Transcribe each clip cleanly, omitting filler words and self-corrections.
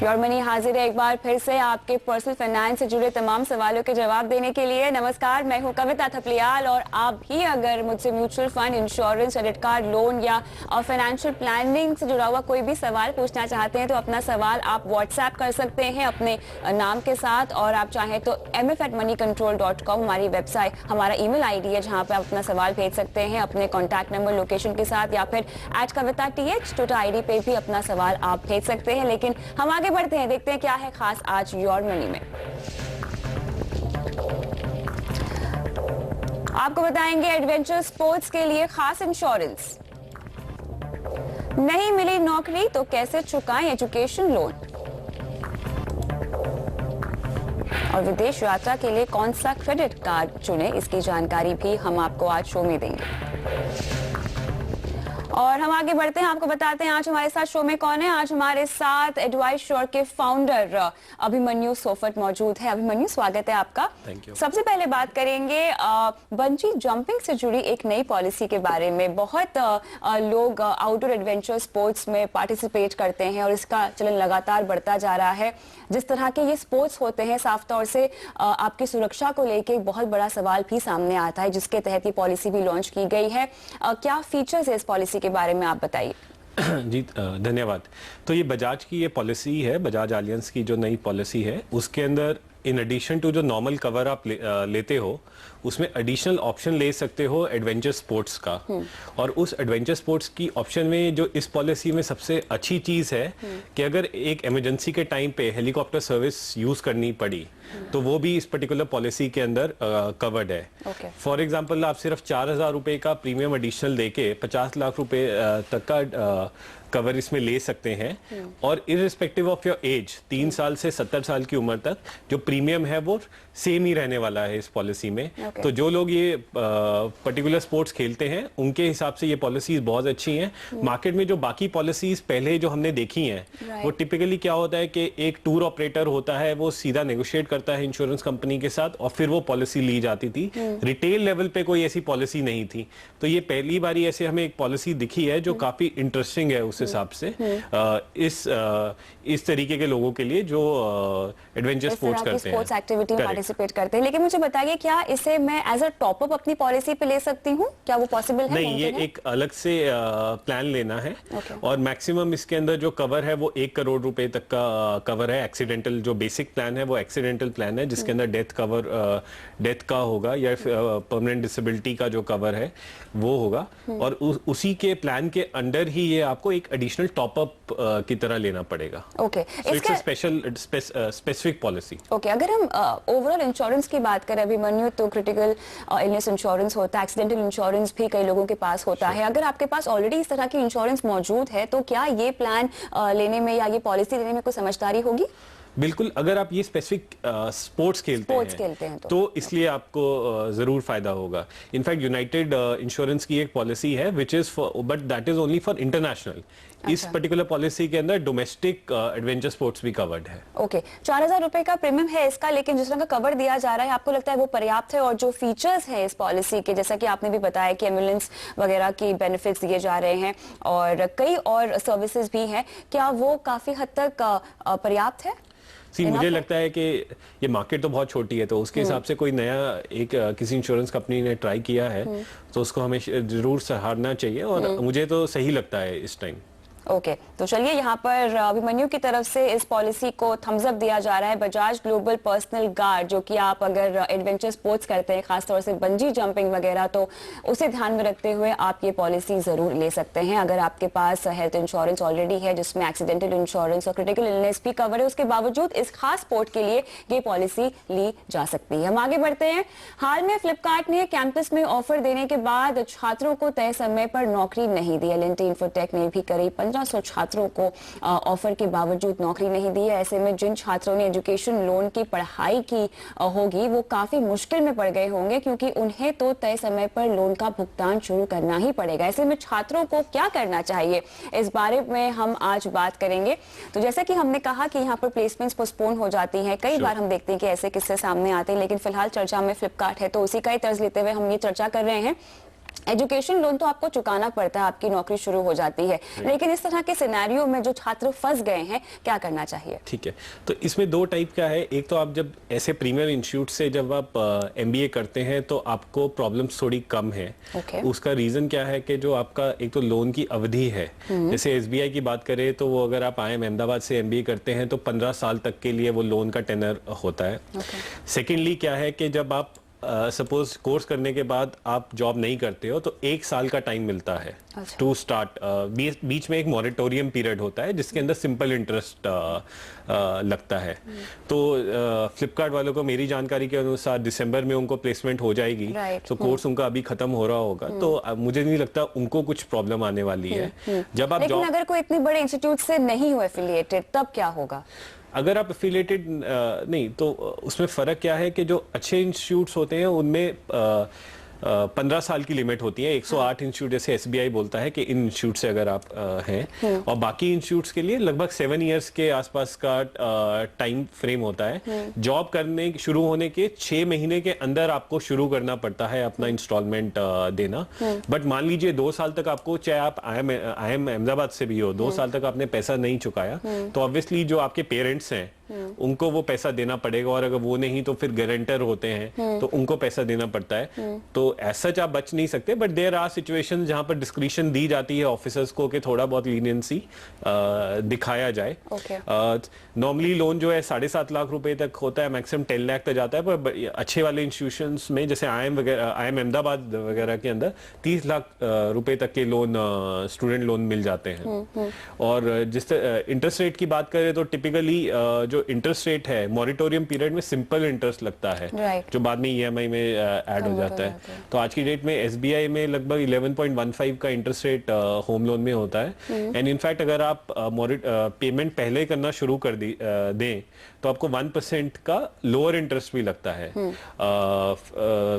Your money हाजिर है एक बार फिर से आपके पर्सनल फाइनेंस से जुड़े तमाम सवालों के जवाब देने के लिए। नमस्कार, मैं हूं कविता थपलियाल और आप भी अगर मुझसे mutual fund, insurance, credit card, loan या फाइनेंशियल प्लानिंग से जुड़ा हुआ कोई भी सवाल पूछना चाहते हैं तो अपना सवाल आप व्हाट्सएप कर सकते हैं अपने नाम के साथ, और आप चाहें तो mf@moneycontrol.com हमारी वेबसाइट, हमारा ईमेल आईडी है जहां पे आप अपना सवाल भेज सकते हैं अपने कॉन्टैक्ट नंबर, लोकेशन के साथ, या फिर @kavita.th ट्विटर आईडी पे भी अपना सवाल आप भेज सकते हैं। लेकिन हम आगे बढ़ते हैं, देखते हैं क्या है खास आज योर मनी में। आपको बताएंगे एडवेंचर स्पोर्ट्स के लिए खास इंश्योरेंस, नहीं मिली नौकरी तो कैसे चुकाएं एजुकेशन लोन, और विदेश यात्रा के लिए कौन सा क्रेडिट कार्ड चुने, इसकी जानकारी भी हम आपको आज शो में देंगे। और हम आगे बढ़ते हैं, आपको बताते हैं आज हमारे साथ शो में कौन है। आज हमारे साथ एडवाइस श्योर के फाउंडर अभिमन्यु सोफत मौजूद है। अभिमन्यु, स्वागत है आपका। सबसे पहले बात करेंगे बंजी जंपिंग से जुड़ी एक नई पॉलिसी के बारे में। बहुत लोग आउटडोर एडवेंचर स्पोर्ट्स में पार्टिसिपेट करते हैं और इसका चलन लगातार बढ़ता जा रहा है। जिस तरह के ये स्पोर्ट्स होते हैं, साफ तौर से आपकी सुरक्षा को लेकर एक बहुत बड़ा सवाल भी सामने आता है, जिसके तहत ये पॉलिसी भी लॉन्च की गई है। क्या फीचर्स है इस पॉलिसी के बारे में, आप बताइए। जी धन्यवाद। तो ये बजाज की ये पॉलिसी है, बजाज एलियंस की जो नई पॉलिसी है, उसके अंदर इन एडिशन टू जो नॉर्मल कवर आप लेते हो, उसमें एडिशनल ऑप्शन ले सकते हो एडवेंचर स्पोर्ट्स का। और उस एडवेंचर स्पोर्ट्स की ऑप्शन में जो इस पॉलिसी में सबसे अच्छी चीज़ है कि अगर एक इमरजेंसी के टाइम पे हेलीकॉप्टर सर्विस यूज़ करनी पड़ी तो वो भी इस पर्टिकुलर पॉलिसी के अंदर कवर्ड है। फॉर एग्जांपल, आप सिर्फ 4,000 रुपये का प्रीमियम एडिशनल देके 50 लाख रुपए तक का कवर इसमें ले सकते हैं। और इररिस्पेक्टिव ऑफ योर एज, 3 साल से 70 साल की उम्र तक जो प्रीमियम है वो सेम ही रहने वाला है इस पॉलिसी में। तो जो लोग ये पर्टिकुलर स्पोर्ट्स खेलते हैं उनके हिसाब से ये पॉलिसीज बहुत अच्छी हैं। मार्केट में जो बाकी पॉलिसीज पहले जो हमने देखी हैं वो टिपिकली क्या होता है कि एक टूर ऑपरेटर होता है, वो सीधा नेगोशिएट करता है इंश्योरेंस कंपनी के साथ और फिर वो पॉलिसी ली जाती थी। रिटेल लेवल पे कोई ऐसी पॉलिसी नहीं थी। तो ये पहली बारी ऐसे हमें एक पॉलिसी दिखी है जो काफी इंटरेस्टिंग है उस हिसाब से इस तरीके के लोगों के लिए जो एडवेंचर स्पोर्ट्स करते हैं, स्पोर्ट्स एक्टिविटी में पार्टिसिपेट करते हैं। लेकिन मुझे बताइए, क्या इसे मैं एज अ टॉप अप अपनी पॉलिसी पे ले सकती हूँ? क्या वो पॉसिबल है? नहीं, ये एक अलग से प्लान लेना है। और मैक्सिमम इसके अंदर जो कवर है वो 1 करोड़ रुपए तक का कवर है। एक्सीडेंटल जो बेसिक प्लान है वो एक्सीडेंटल प्लान है, जिसके अंदर डेथ का होगा या परमानेंट डिसेबिलिटी का जो कवर है वो होगा। और उसी के प्लान के अंडर ही ये आपको एक एडिशनल टॉप अप की तरह लेना पड़ेगा। इसका स्पेशल स्पेसिफिक पॉलिसी। अगर हम ओवरऑल इंश्योरेंस की बात करें अभिमन्यु, तो क्रिटिकल इलनेस इंश्योरेंस होता है, एक्सीडेंटल इंश्योरेंस भी कई लोगों के पास होता है। अगर आपके पास ऑलरेडी इस तरह की इंश्योरेंस मौजूद है तो क्या ये प्लान लेने में या ये पॉलिसी लेने में कोई समझदारी होगी? बिल्कुल, अगर आप ये स्पेसिफिक स्पोर्ट्स खेलते हैं तो इसलिए आपको जरूर फायदा होगा। इनफैक्ट यूनाइटेड इंश्योरेंस की एक पॉलिसी है which is but that is only for international. इस पर्टिकुलर पॉलिसी के अंदर डोमेस्टिक एडवेंचर स्पोर्ट्स भी कवर्ड है। 4,000 रुपए का प्रीमियम है इसका, लेकिन जिस तरह का कवर दिया जा रहा है, आपको लगता है वो पर्याप्त है? और जो फीचर्स है इस पॉलिसी के, जैसा कि आपने भी बताया कि एम्बुलेंस वगैरह की बेनिफिट्स दिए जा रहे हैं और कई और सर्विसेज भी हैं, क्या वो काफी हद तक पर्याप्त है? मुझे लगता है कि ये मार्केट तो बहुत छोटी है, तो उसके हिसाब से कोई नया एक किसी इंश्योरेंस कंपनी ने ट्राई किया है तो उसको हमें जरूर सराहना चाहिए और मुझे तो सही लगता है इस टाइम। तो चलिए, यहाँ पर अभिमन्यु की तरफ से इस पॉलिसी को थम्स अप दिया जा रहा है। बजाज ग्लोबल पर्सनल गार्ड, जो कि आप अगर एडवेंचर स्पोर्ट्स करते हैं, खासतौर से बंजी जंपिंग वगैरह, तो उसे ध्यान में रखते हुए आप ये पॉलिसी जरूर ले सकते हैं। अगर आपके पास हेल्थ इंश्योरेंस ऑलरेडी है जिसमें एक्सीडेंटल इंश्योरेंस और क्रिटिकल इलनेस भी कवर है, उसके बावजूद इस खास स्पोर्ट के लिए ये पॉलिसी ली जा सकती है। हम आगे बढ़ते हैं। हाल में फ्लिपकार्ट ने कैंपस में ऑफर देने के बाद छात्रों को तय समय पर नौकरी नहीं दी। एल&टी इन्फोटेक ने भी करीब 1500 छात्रों को ऑफर के बावजूद नौकरी नहीं दी है। ऐसे में जिन छात्रों ने एजुकेशन लोन की पढ़ाई की होगी वो काफी मुश्किल में पड़ गए होंगे, क्योंकि उन्हें तो तय समय पर लोन का भुगतान शुरू करना ही पड़ेगा। ऐसे में छात्रों को क्या करना चाहिए, इस बारे में हम आज बात करेंगे। तो जैसा कि हमने कहा कि यहाँ पर प्लेसमेंट्स पोस्टपोन हो जाती हैं, कई बार हम देखते हैं कि ऐसे किस्से सामने आते हैं, लेकिन फिलहाल चर्चा में फ्लिपकार्ट है, तो उसी का ही तर्ज लेते हुए हम ये चर्चा कर रहे हैं एजुकेशन लोन तो आपको चुकाना पड़ता है, आपकी नौकरी शुरू हो जाती है, लेकिन इस तरह के सिनेरियो में जो छात्र फंस गए हैं, क्या करना चाहिए? ठीक है, तो इसमें दो टाइप का है। एक तो आप जब ऐसे प्रीमियर इंस्टीट्यूट से जब आप एमबीए करते हैं तो आपको प्रॉब्लम्स थोड़ी कम है। उसका रीजन क्या है कि जो आपका एक तो लोन की अवधि है, जैसे एसबीआई की बात करें तो वो अगर आप आईआईएम अहमदाबाद से एमबीए करते हैं तो 15 साल तक के लिए वो लोन का टेनर होता है। सेकेंडली क्या है कि जब आप सपोज कोर्स करने के बाद आप जॉब नहीं करते हो तो 1 साल का टाइम मिलता है टू स्टार्ट। बीच में एक मॉरेटोरियम पीरियड होता है जिसके अंदर सिंपल इंटरेस्ट लगता है। तो फ्लिपकार्ट वालों को मेरी जानकारी के अनुसार दिसंबर में उनको प्लेसमेंट हो जाएगी। तो कोर्स उनका अभी खत्म हो रहा होगा, तो मुझे नहीं लगता उनको कुछ प्रॉब्लम आने वाली है। जब आप लेकिन अगर कोई इतनी बड़े इंस्टीट्यूट से नहीं हो एफिलिएटेड तब क्या होगा? अगर आप एफिलिएटेड नहीं तो उसमें फ़र्क क्या है कि जो अच्छे इंस्टीट्यूट्स होते हैं उनमें 15 साल की लिमिट होती है। 108 इंस्टीट्यूट जैसे एसबीआई बोलता है कि इन इंस्टीट्यूट से अगर आप हैं, और बाकी इंस्टीट्यूट्स के लिए लगभग 7 इयर्स के आसपास का टाइम फ्रेम होता है। जॉब करने शुरू होने के 6 महीने के अंदर आपको शुरू करना पड़ता है अपना इंस्टॉलमेंट देना। बट मान लीजिए 2 साल तक आपको, चाहे आप आईआईएम अहमदाबाद से भी हो, 2 साल तक आपने पैसा नहीं चुकाया तो ऑब्वियसली जो आपके पेरेंट्स हैं उनको वो पैसा देना पड़ेगा, और अगर वो नहीं तो फिर गारंटर होते हैं तो उनको पैसा देना पड़ता है। तो एज सच आप बच नहीं सकते, बट देयर आर सिचुएशंस जहां पर डिस्क्रिशन दी जाती है ऑफिसर्स को कि थोड़ा बहुत लीनियंसी दिखाया जाए। नॉर्मली लोन जो है 7.5 लाख रुपए तक होता है, मैक्सिमम 10 लाख तक जाता है, पर अच्छे वाले इंस्टीट्यूशंस में जैसे आईआईएम अहमदाबाद वगैरह के अंदर 30 लाख रुपए तक के लोन, स्टूडेंट लोन मिल जाते हैं। और जिस इंटरेस्ट रेट की बात करें तो टिपिकली जो इंटरेस्ट रेट है मॉरिटोरियम पीरियड में सिंपल इंटरेस्ट लगता है, जो बाद में ईएमआई में ऐड हो जाता है। तो आज की डेट में एसबीआई में लगभग 11.15 का इंटरेस्ट रेट होम लोन में होता है। एंड इनफैक्ट अगर आप पेमेंट पहले करना शुरू कर दें तो आपको 1% का लोअर इंटरेस्ट भी लगता है।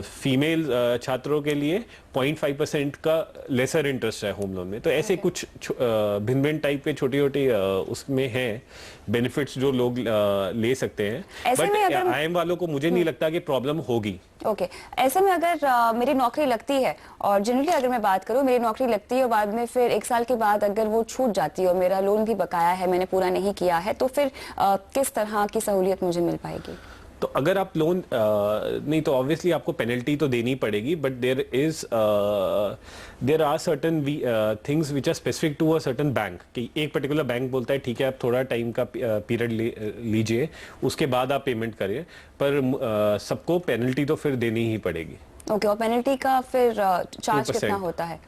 फीमेल छात्रों के लिए 0.5% का लेसर इंटरेस्ट है होम लोन में। तो ऐसे कुछ भिन्न भिन्न टाइप के छोटे छोटे उसमें हैं बेनिफिट्स जो लोग ले सकते हैं। बट आईएम वालों को मुझे नहीं लगता कि प्रॉब्लम होगी। ओके, ऐसे में अगर मेरी नौकरी लगती है, और जनरली अगर मैं बात करूं, मेरी नौकरी लगती है और बाद में फिर 1 साल के बाद अगर वो छूट जाती है और मेरा लोन भी बकाया है, मैंने पूरा नहीं किया है, तो फिर किस तरह की सहूलियत मुझे मिल पाएगी? तो अगर आप लोन नहीं तो ऑब्वियसली आपको पेनल्टी तो देनी पड़ेगी, but there are certain things which are specific to a certain bank. कि एक पर्टिकुलर बैंक बोलता है ठीक है आप थोड़ा टाइम का पीरियड लीजिए, उसके बाद आप पेमेंट करिए, पर सबको पेनल्टी तो फिर देनी ही पड़ेगी। ओके, और पेनल्टी का फिर चार्ज कितना होता है?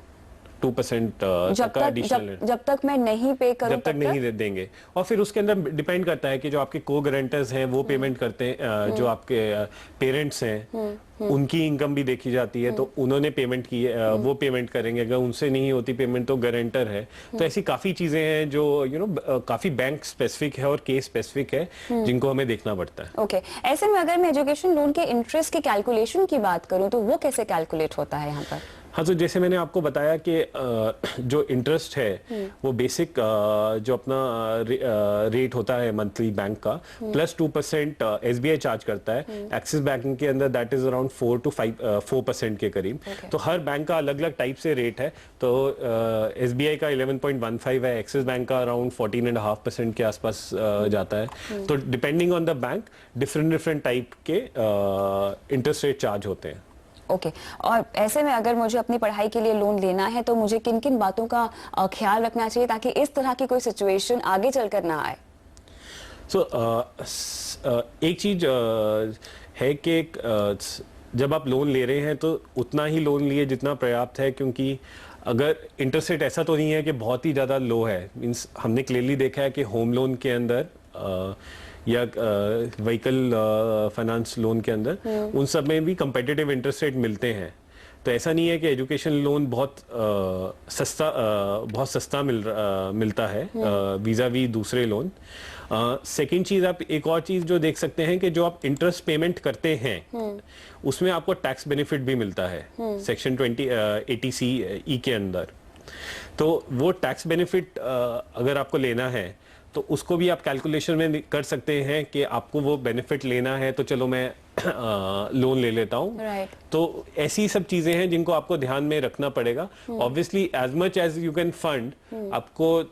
2% जब तक मैं नहीं पे करूं जब तक नहीं देंगे। और फिर उसके अंदर डिपेंड करता है कि जो आपके को गारंटर्स हैं वो पेमेंट करते हैं, जो आपके पेरेंट्स हैं उनकी इनकम भी देखी जाती है, तो उन्होंने पेमेंट की है, वो पेमेंट करेंगे। अगर उनसे नहीं होती पेमेंट तो गारंटर है। तो ऐसी काफी चीजें हैं जो काफी बैंक स्पेसिफिक है और केस स्पेसिफिक है जिनको हमें देखना पड़ता है। ओके, ऐसे में अगर मैं एजुकेशन लोन के इंटरेस्ट की कैलकुलेशन की बात करूं तो वो कैसे कैलकुलेट होता है यहाँ पर? हाँ, तो जैसे मैंने आपको बताया कि जो इंटरेस्ट है वो बेसिक जो अपना रेट होता है मंथली बैंक का, प्लस 2% एसबीआई चार्ज करता है। एक्सिस बैंक के अंदर दैट इज अराउंड 4% के करीब। तो हर बैंक का अलग अलग टाइप से रेट है। तो एसबीआई का 11.15 है, एक्सिस बैंक का अराउंड 14.5% के आसपास जाता है। तो depending on the bank different type के इंटरेस्ट रेट चार्ज होते हैं। ओके, और ऐसे में अगर मुझे अपनी पढ़ाई के लिए लोन लेना है तो मुझे किन किन बातों का ख्याल रखना चाहिए ताकि इस तरह की कोई सिचुएशन आगे चलकर ना आए? एक चीज है कि जब आप लोन ले रहे हैं तो उतना ही लोन लिए जितना पर्याप्त है, क्योंकि अगर इंटरेस्ट रेट ऐसा तो नहीं है कि बहुत ही ज़्यादा लो है। मीन्स हमने क्लियरली देखा है कि होम लोन के अंदर या व्हीकल फाइनेंस लोन के अंदर उन सब में भी कंपेटिटिव इंटरेस्ट रेट मिलते हैं। तो ऐसा नहीं है कि एजुकेशन लोन बहुत सस्ता मिलता है वीज़ा वी दूसरे लोन। सेकेंड चीज़, आप एक और चीज़ जो देख सकते हैं कि जो आप इंटरेस्ट पेमेंट करते हैं उसमें आपको टैक्स बेनिफिट भी मिलता है सेक्शन 80C के अंदर। तो वो टैक्स बेनिफिट अगर आपको लेना है तो उसको भी आप कैलकुलेशन में कर सकते हैं कि आपको वो बेनिफिट लेना है तो चलो मैं लोन ले लेता हूँ। Right. तो ऐसी सब चीजें हैं जिनको आपको ध्यान में रखना पड़ेगा। Obviously as much as you can fund, आपको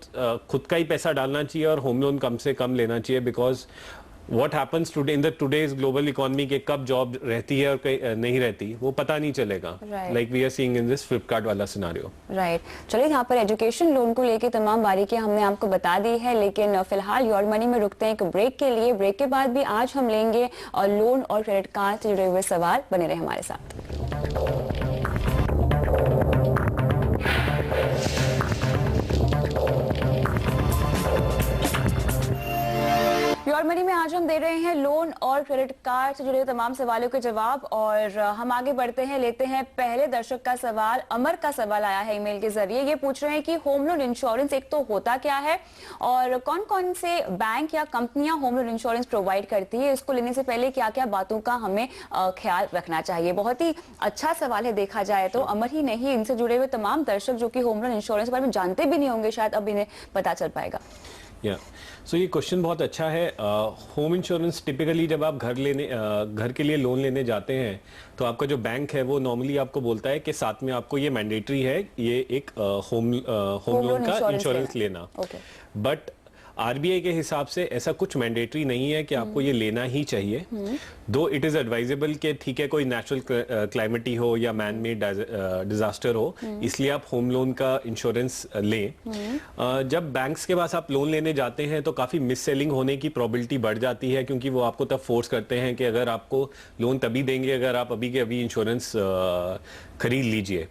खुद का ही पैसा डालना चाहिए और होम लोन कम से कम लेना चाहिए, because what happens today in the today's global economy के कब जॉब रहती है और नहीं रहती वो पता नहीं चलेगा, like we are seeing in this Flipkart वाला सिनेरियो। राइट, चलिए यहाँ पर एजुकेशन लोन को लेके तमाम बारीकियां हमने आपको बता दी है, लेकिन फिलहाल योर मनी में रुकते हैं एक ब्रेक के लिए। ब्रेक के बाद भी आज हम लेंगे और लोन और क्रेडिट कार्ड से जुड़े हुए सवाल। बने रहे हमारे साथ। योर मनी में आज हम दे रहे हैं लोन और क्रेडिट कार्ड से जुड़े तमाम सवालों के जवाब, और हम आगे बढ़ते हैं, लेते हैं पहले दर्शक का सवाल। अमर का सवाल आया है ईमेल के जरिए। ये पूछ रहे हैं कि होम लोन इंश्योरेंस एक तो होता क्या है और कौन कौन से बैंक या कंपनियां होम लोन इंश्योरेंस प्रोवाइड करती है, इसको लेने से पहले क्या क्या बातों का हमें ख्याल रखना चाहिए। बहुत ही अच्छा सवाल है देखा जाए तो। अमर ही नहीं, इनसे जुड़े हुए तमाम दर्शक जो कि होम लोन इंश्योरेंस के बारे में जानते भी नहीं होंगे, शायद अब इन्हें पता चल पाएगा। सो ये क्वेश्चन बहुत अच्छा है। होम इंश्योरेंस टिपिकली जब आप घर के लिए लोन लेने जाते हैं तो आपका जो बैंक है वो नॉर्मली आपको बोलता है कि साथ में आपको ये मैंडेटरी है ये एक होम लोन का इंश्योरेंस लेना। बट आरबीआई के हिसाब से ऐसा कुछ मैंडेटरी नहीं है कि आपको ये लेना ही चाहिए। दो इट इज एडवाइजेबल कि ठीक है कोई नेचुरल क्लाइमेटी हो या मैन मेड डिजास्टर हो, इसलिए आप होम लोन का इंश्योरेंस लें। जब बैंक्स के पास आप लोन लेने जाते हैं तो काफ़ी मिस सेलिंग होने की प्रोबेबिलिटी बढ़ जाती है, क्योंकि वो आपको तब फोर्स करते हैं कि अगर आपको लोन तभी देंगे अगर आप अभी के अभी इंश्योरेंस खरीद लीजिए।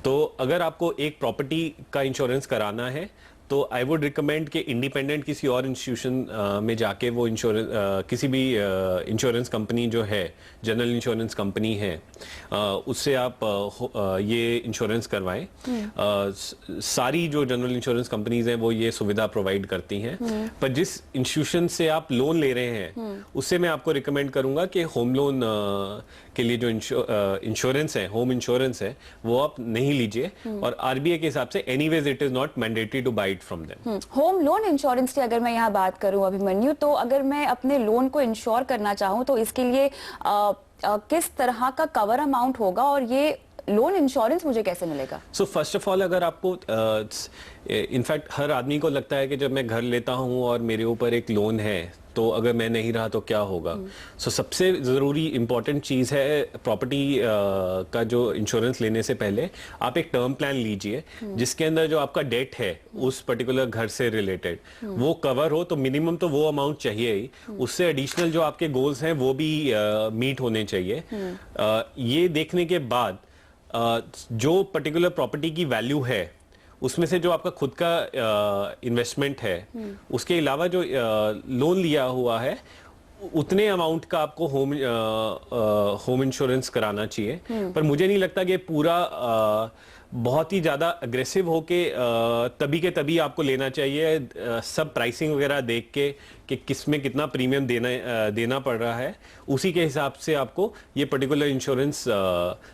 तो अगर आपको एक प्रॉपर्टी का इंश्योरेंस कराना है तो आई वुड रिकमेंड कि इंडिपेंडेंट किसी और इंस्टीट्यूशन में जाके वो किसी भी इंश्योरेंस कंपनी जो है, जनरल इंश्योरेंस कंपनी है, उससे आप ये इंश्योरेंस करवाएं। सारी जो जनरल इंश्योरेंस कंपनीज हैं वो ये सुविधा प्रोवाइड करती हैं। पर जिस इंस्टीट्यूशन से आप लोन ले रहे हैं उससे मैं आपको रिकमेंड करूंगा कि होम लोन के लिए जो इंश्योरेंस है, होम इंश्योरेंस है, वो आप नहीं लीजिए। और आरबीआई के हिसाब से anyways it is not mandatory to buy from them. Home loan insurance की अगर मैं यहाँ बात करूँ अभिमन्यु, तो अगर मैं अपने लोन को इंश्योर करना चाहूँ तो इसके लिए किस तरह का कवर अमाउंट होगा और ये लोन इंश्योरेंस मुझे कैसे मिलेगा? सो फर्स्ट ऑफ ऑल अगर आपको इनफैक्ट हर आदमी को लगता है कि जब मैं घर लेता हूँ और मेरे ऊपर एक लोन है तो अगर मैं नहीं रहा तो क्या होगा। सो सबसे ज़रूरी इंपॉर्टेंट चीज़ है प्रॉपर्टी का जो इंश्योरेंस लेने से पहले आप एक टर्म प्लान लीजिए जिसके अंदर जो आपका डेट है उस पर्टिकुलर घर से रिलेटेड वो कवर हो। तो मिनिमम तो वो अमाउंट चाहिए ही, उससे एडिशनल जो आपके गोल्स हैं वो भी मीट होने चाहिए। ये देखने के बाद जो पर्टिकुलर प्रॉपर्टी की वैल्यू है उसमें से जो आपका खुद का इन्वेस्टमेंट है उसके अलावा जो लोन लिया हुआ है उतने अमाउंट का आपको होम इंश्योरेंस कराना चाहिए। पर मुझे नहीं लगता कि पूरा बहुत ही ज़्यादा अग्रेसिव होके तभी के तभी आपको लेना चाहिए। सब प्राइसिंग वगैरह देख के कि किस में कितना प्रीमियम देना पड़ रहा है उसी के हिसाब से आपको ये पर्टिकुलर इंश्योरेंस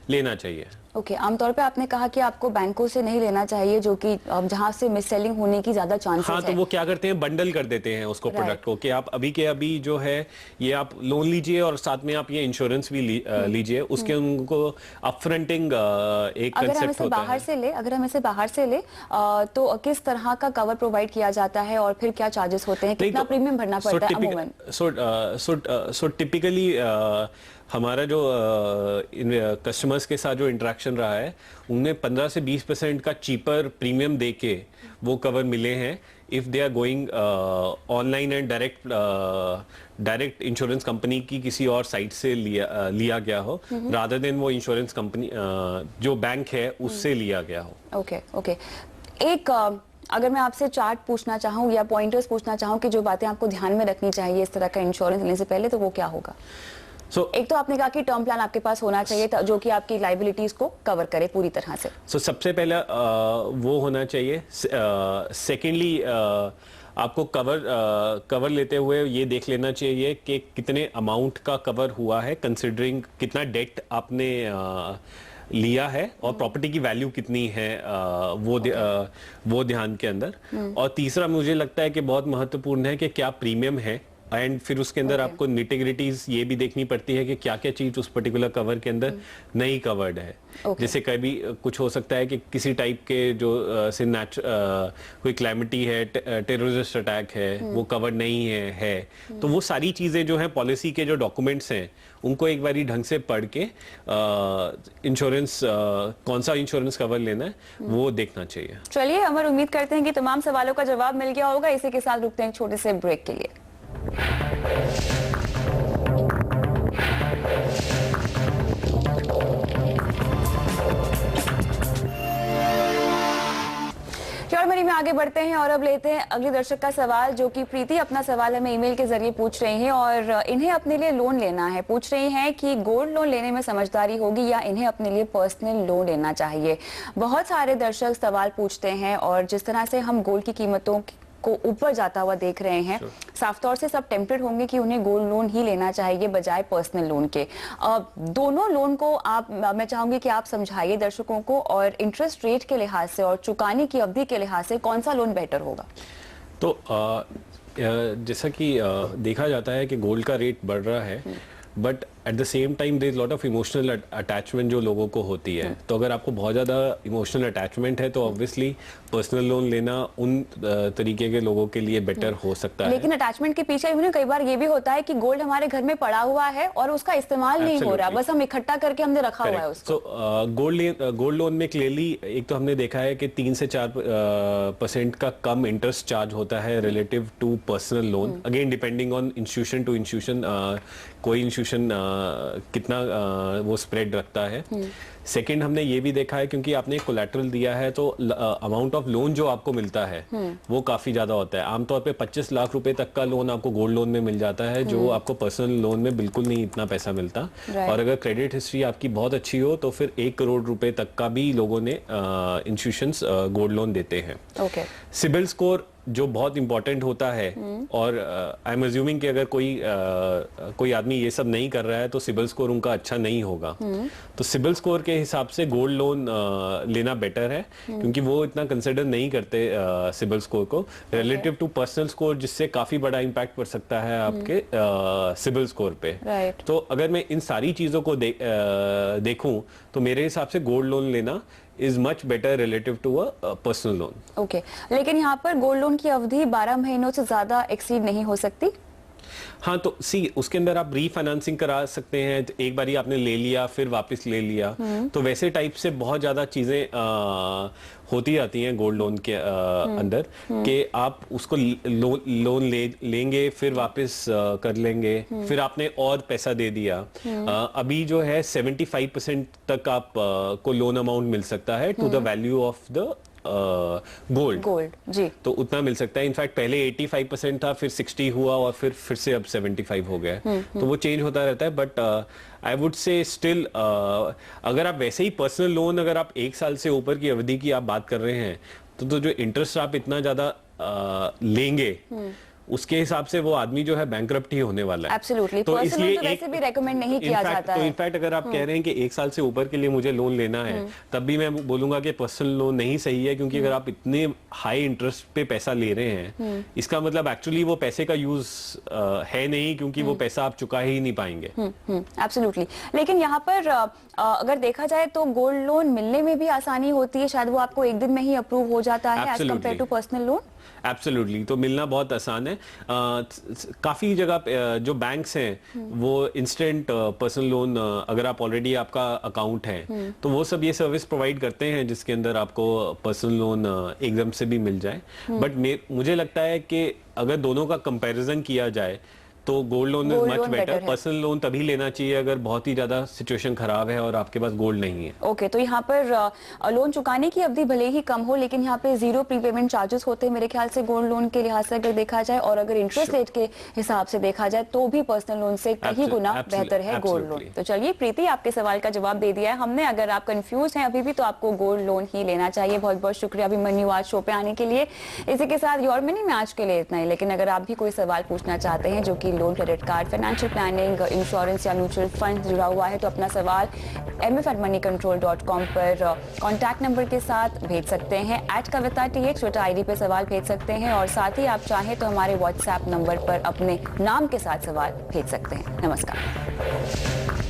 लेना चाहिए। ओके, आमतौर पे आपने कहा कि आपको बैंकों से नहीं लेना चाहिए जो कि जहां से मिस सेलिंग होने की ज्यादा चांसेस है। हाँ, तो वो क्या करते हैं बंडल कर देते हैं उसको प्रोडक्ट को कि आप अभी के अभी जो है ये आप लोन लीजिए और साथ में आप ये इंश्योरेंस भी लीजिए। उसके उनको अपफ्रंटिंग एक कंसेप्ट होता है। अगर हम इसे बाहर से ले तो किस तरह का कवर प्रोवाइड किया जाता है और फिर क्या चार्जेस होते हैं, कितना प्रीमियम भरना पड़ता है अमूमन? सो टिपिकली हमारा जो कस्टमर्स के साथ जो इंटरेक्शन रहा है उनने 15 से 20% का चीपर प्रीमियम देके वो कवर मिले हैं if they are going online and direct insurance company की किसी और साइट से लिया गया हो रादर देन वो इंश्योरेंस कंपनी जो बैंक है उससे लिया गया हो। ओके, एक अगर मैं आपसे चार्ट पूछना चाहूँ या पॉइंटर्स पूछना चाहूँ कि जो बातें आपको ध्यान में रखनी चाहिए इस तरह का इंश्योरेंस लेने से पहले, तो वो क्या होगा? एक तो आपने कहा कि टर्म प्लान आपके पास होना चाहिए जो कि आपकी लाइबिलिटीज को कवर करे पूरी तरह से। सबसे पहला वो होना चाहिए। सेकेंडली आपको कवर लेते हुए ये देख लेना चाहिए कि कितने अमाउंट का कवर हुआ है कंसिडरिंग कितना डेट आपने लिया है और प्रॉपर्टी की वैल्यू कितनी है वो ध्यान के अंदर। और तीसरा मुझे लगता है कि बहुत महत्वपूर्ण है कि क्या प्रीमियम है एंड फिर उसके अंदर आपको निटिग्रिटीज ये भी देखनी पड़ती है कि क्या क्या चीज उस पर्टिकुलर कवर के अंदर नहीं कवर्ड है। जैसे कभी कुछ हो सकता है कि किसी टाइप के जो से कोई क्लैमिटी है, टेररिस्ट अटैक है, वो कवर्ड नहीं है। तो वो सारी चीजें जो है पॉलिसी के जो डॉक्यूमेंट्स हैं उनको एक बारी ढंग से पढ़ के इंश्योरेंस कौन सा इंश्योरेंस कवर लेना है वो देखना चाहिए। चलिए, अमर, उम्मीद करते हैं कि तमाम सवालों का जवाब मिल गया होगा। इसी के साथ रुकते हैं एक छोटे से ब्रेक के लिए। में आगे बढ़ते हैं और अब लेते हैं अगले दर्शक का सवाल, जो कि प्रीति अपना सवाल हमें ईमेल के जरिए पूछ रहे हैं और इन्हें अपने लिए लोन लेना है। पूछ रही हैं कि गोल्ड लोन लेने में समझदारी होगी या इन्हें अपने लिए पर्सनल लोन लेना चाहिए। बहुत सारे दर्शक सवाल पूछते हैं और जिस तरह से हम गोल्ड की कीमतों को ऊपर जाता हुआ देख रहे हैं, साफ तौर से सब टेम्पटेड होंगे कि उन्हें गोल्ड लोन ही लेना चाहिए बजाय पर्सनल लोन के। दोनों लोन को मैं चाहूंगी कि आप समझाइए दर्शकों को, और इंटरेस्ट रेट के लिहाज से और चुकाने की अवधि के लिहाज से कौन सा लोन बेटर होगा। तो जैसा कि देखा जाता है कि गोल्ड का रेट बढ़ रहा है, but at the same time there is lot of emotional attachment जो लोगों को होती है। तो अगर आपको बहुत ज़्यादा इमोशनल अटैचमेंट है तो ऑब्वियसली पर्सनल लोन लेना उन तरीके के लोगों के लिए बेटर हो सकता है। लेकिन अटैचमेंट के पीछे उन्हें कई बार ये भी होता है कि गोल्ड हमारे घर में पड़ा हुआ है और उसका इस्तेमाल नहीं हो रहा, बस हम इकट्ठा करके हमने रखा हुआ है उसको। गोल्ड लोन में क्लियरली एक तो हमने देखा है कि 3 से 4% का कम इंटरेस्ट चार्ज होता है relative to personal loan, again depending on institution to institution, कोई इंस्टीट्यूशन कितना वो स्प्रेड रखता है। सेकंड, हमने ये भी देखा है क्योंकि आपने कोलैटरल दिया है तो अमाउंट ऑफ लोन जो आपको मिलता है वो काफी ज्यादा होता है। आमतौर पे 25 लाख रुपए तक का लोन आपको गोल्ड लोन में मिल जाता है, जो आपको पर्सनल लोन में बिल्कुल नहीं इतना पैसा मिलता। और अगर क्रेडिट हिस्ट्री आपकी बहुत अच्छी हो तो फिर 1 करोड़ रुपए तक का भी लोगों ने इंस्टीट्यूशंस गोल्ड लोन देते हैं। सिबिल स्कोर जो बहुत इंपॉर्टेंट होता है, और आई एम अज्यूमिंग कि अगर कोई आदमी ये सब नहीं कर रहा है तो सिबिल स्कोर उनका अच्छा नहीं होगा। तो सिबिल स्कोर के हिसाब से गोल्ड लोन लेना बेटर है, क्योंकि वो इतना कंसिडर नहीं करते सिबिल स्कोर को रिलेटिव टू पर्सनल स्कोर, जिससे काफी बड़ा इम्पैक्ट पड़ सकता है आपके सिबिल स्कोर पे। तो अगर मैं इन सारी चीजों को देखूं तो मेरे हिसाब से गोल्ड लोन लेना is much better relative to a personal loan. Okay. लेकिन यहाँ पर गोल्ड लोन की अवधि 12 महीनों से ज्यादा एक्सीड नहीं हो सकती। हाँ, तो उसके अंदर आप रीफाइनेंसिंग करा सकते हैं। तो एक बारी आपने ले लिया फिर वापस ले लिया, तो वैसे टाइप से बहुत ज्यादा चीजें होती आती हैं गोल्ड लोन के अंदर, कि आप उसको लोन लेंगे फिर वापस कर लेंगे, फिर आपने और पैसा दे दिया। अभी जो है 75% तक आप को लोन अमाउंट मिल सकता है to the value of the gold जी, तो उतना मिल सकता है। इनफैक्ट पहले 85% था, फिर 60 हुआ और फिर से अब 75 हो गया है। तो वो चेंज होता रहता है। But I would say still अगर आप वैसे ही पर्सनल लोन अगर आप 1 साल से ऊपर की अवधि की आप बात कर रहे हैं तो जो इंटरेस्ट आप इतना ज्यादा लेंगे उसके हिसाब से वो आदमी जो है बैंकरप्ट ही होने वाला है। Absolutely. तो इसलिए वैसे भी रेकमेंड नहीं किया जाता है। तो इनफैक्ट अगर आप कह रहे हैं कि 1 साल से ऊपर के लिए मुझे लोन लेना है, तब भी मैं बोलूंगा कि पर्सनल लोन नहीं सही है, क्योंकि अगर आप इतने हाई इंटरेस्ट पे पैसा ले रहे हैं, इसका मतलब एक्चुअली वो पैसे का यूज है नहीं, क्योंकि वो पैसा आप चुका ही नहीं पाएंगे। एब्सोल्युटली। लेकिन यहाँ पर अगर देखा जाए तो गोल्ड लोन मिलने में भी आसानी होती है, शायद वो आपको 1 दिन में ही अप्रूव हो जाता है as compare to personal loan. Absolutely, तो मिलना बहुत आसान है। काफी जगह जो बैंक्स हैं वो इंस्टेंट पर्सनल लोन, अगर आप ऑलरेडी आपका अकाउंट है तो वो सब ये सर्विस प्रोवाइड करते हैं, जिसके अंदर आपको पर्सनल लोन एकदम से भी मिल जाए। बट मुझे लगता है कि अगर दोनों का कंपैरिजन किया जाए तो gold loan is much better. Personal loan तभी लेना चाहिए अगर बहुत ही ज्यादा सिचुएशन खराब है और आपके पास गोल्ड नहीं है। ओके, तो यहाँ पर लोन चुकाने की अवधि भले ही कम हो, लेकिन यहाँ पे 0 प्रीपेमेंट चार्जेस होते हैं मेरे ख्याल से गोल्ड लोन के लिहाज से अगर देखा जाए, और अगर इंटरेस्ट रेट के हिसाब से देखा जाए तो भी पर्सनल लोन से कहीं गुना बेहतर है गोल्ड लोन। तो चलिए प्रीति, आपके सवाल का जवाब दे दिया है हमने। अगर आप कंफ्यूज हैं अभी भी तो आपको गोल्ड लोन ही लेना चाहिए। बहुत बहुत शुक्रिया अभिमन्यु आज शो पे आने के लिए। इसी के साथ योर मनी में आज के लिए इतना ही, लेकिन अगर आप भी कोई सवाल पूछना चाहते हैं जो कि loan, credit card, financial planning, insurance या म्यूचुअल फंड जुड़ा हुआ है तो अपना सवाल mf@moneycontrol.com पर कॉन्टैक्ट नंबर के साथ भेज सकते हैं। @कविता ट्विटर आईडी पे सवाल भेज सकते हैं और साथ ही आप चाहें तो हमारे व्हाट्सएप नंबर पर अपने नाम के साथ सवाल भेज सकते हैं। नमस्कार।